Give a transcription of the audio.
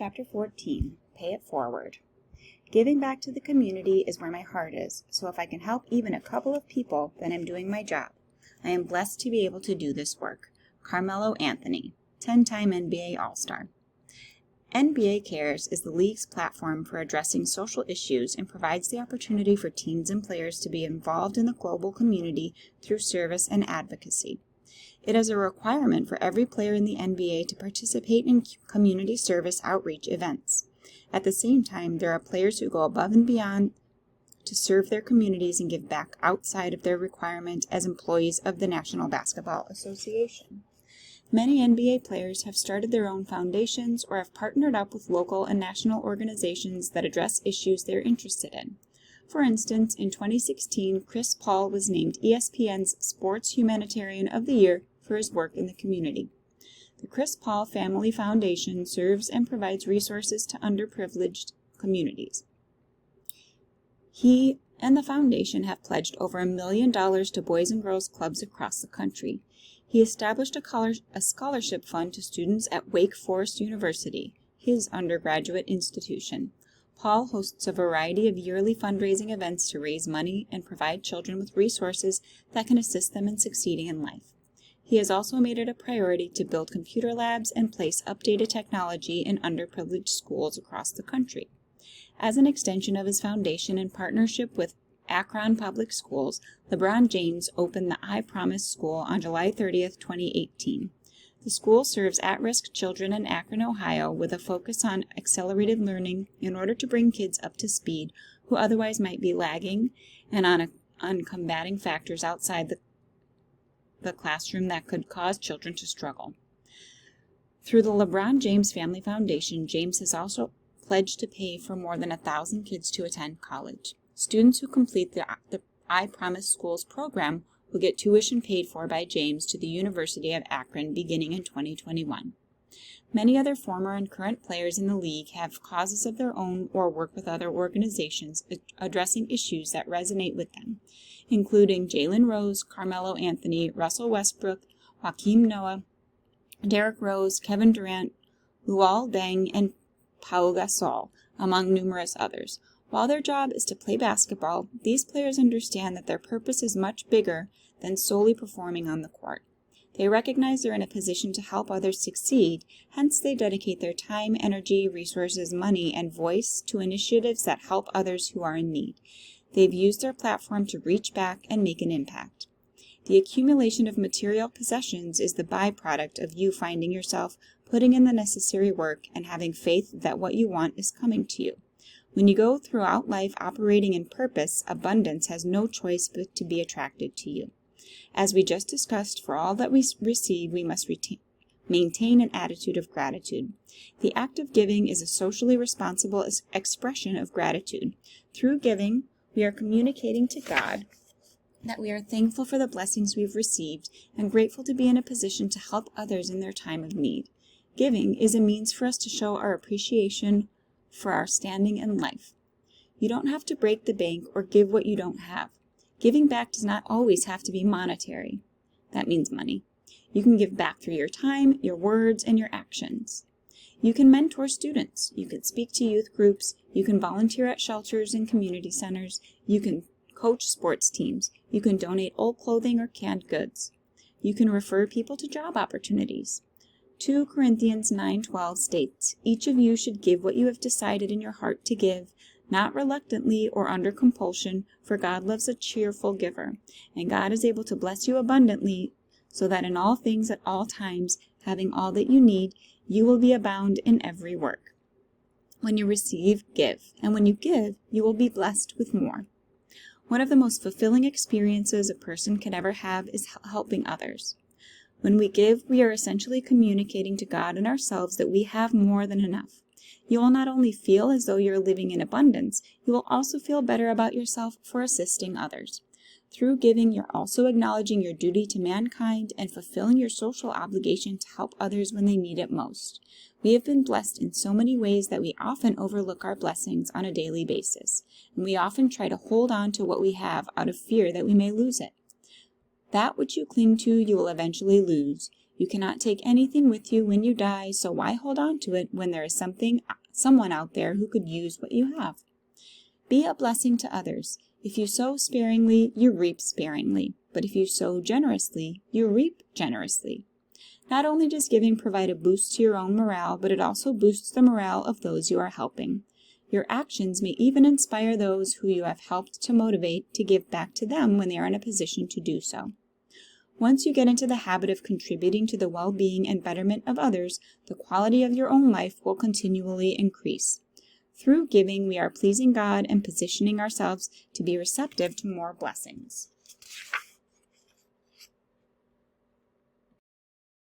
Chapter 14, Pay It Forward. Giving back to the community is where my heart is, so if I can help even a couple of people, then I'm doing my job. I am blessed to be able to do this work. Carmelo Anthony, 10-time NBA All-Star. NBA Cares is the league's platform for addressing social issues and provides the opportunity for teams and players to be involved in the global community through service and advocacy. It is a requirement for every player in the NBA to participate in community service outreach events. At the same time, there are players who go above and beyond to serve their communities and give back outside of their requirement as employees of the National Basketball Association. Many NBA players have started their own foundations or have partnered up with local and national organizations that address issues they're interested in. For instance, in 2016, Chris Paul was named ESPN's Sports Humanitarian of the Year for his work in the community. The Chris Paul Family Foundation serves and provides resources to underprivileged communities. He and the foundation have pledged over $1 million to Boys and Girls Clubs across the country. He established a scholarship fund to students at Wake Forest University, his undergraduate institution. Paul hosts a variety of yearly fundraising events to raise money and provide children with resources that can assist them in succeeding in life. He has also made it a priority to build computer labs and place updated technology in underprivileged schools across the country. As an extension of his foundation in partnership with Akron Public Schools, LeBron James opened the I Promise School on July 30, 2018. The school serves at-risk children in Akron, Ohio, with a focus on accelerated learning in order to bring kids up to speed who otherwise might be lagging and on combating factors outside the classroom that could cause children to struggle. Through the LeBron James Family Foundation, James has also pledged to pay for more than 1,000 kids to attend college. Students who complete the I Promise Schools program will get tuition paid for by James to the University of Akron beginning in 2021. Many other former and current players in the league have causes of their own or work with other organizations addressing issues that resonate with them, including Jalen Rose, Carmelo Anthony, Russell Westbrook, Joakim Noah, Derrick Rose, Kevin Durant, Luol Deng, and Pau Gasol, among numerous others. While their job is to play basketball, these players understand that their purpose is much bigger than solely performing on the court. They recognize they're in a position to help others succeed, hence they dedicate their time, energy, resources, money, and voice to initiatives that help others who are in need. They've used their platform to reach back and make an impact. The accumulation of material possessions is the byproduct of you finding yourself, putting in the necessary work, and having faith that what you want is coming to you. When you go throughout life operating in purpose, abundance has no choice but to be attracted to you. As we just discussed, for all that we receive, we must maintain an attitude of gratitude. The act of giving is a socially responsible expression of gratitude. Through giving, we are communicating to God that we are thankful for the blessings we've received and grateful to be in a position to help others in their time of need. Giving is a means for us to show our appreciation for our standing in life. You don't have to break the bank or give what you don't have. Giving back does not always have to be monetary. That means money. You can give back through your time, your words, and your actions. You can mentor students. You can speak to youth groups. You can volunteer at shelters and community centers. You can coach sports teams. You can donate old clothing or canned goods. You can refer people to job opportunities. 2 Corinthians 9:12 states, "Each of you should give what you have decided in your heart to give, not reluctantly or under compulsion, for God loves a cheerful giver, and God is able to bless you abundantly, so that in all things at all times, having all that you need, you will be abound in every work." When you receive, give, and when you give, you will be blessed with more. One of the most fulfilling experiences a person can ever have is helping others. When we give, we are essentially communicating to God and ourselves that we have more than enough. You will not only feel as though you're living in abundance, you will also feel better about yourself for assisting others. Through giving, you're also acknowledging your duty to mankind and fulfilling your social obligation to help others when they need it most. We have been blessed in so many ways that we often overlook our blessings on a daily basis, and we often try to hold on to what we have out of fear that we may lose it. That which you cling to, you will eventually lose. You cannot take anything with you when you die, so why hold on to it when there is someone out there who could use what you have? Be a blessing to others. If you sow sparingly, you reap sparingly. But if you sow generously, you reap generously. Not only does giving provide a boost to your own morale, but it also boosts the morale of those you are helping. Your actions may even inspire those who you have helped to motivate to give back to them when they are in a position to do so. Once you get into the habit of contributing to the well-being and betterment of others, the quality of your own life will continually increase. Through giving, we are pleasing God and positioning ourselves to be receptive to more blessings.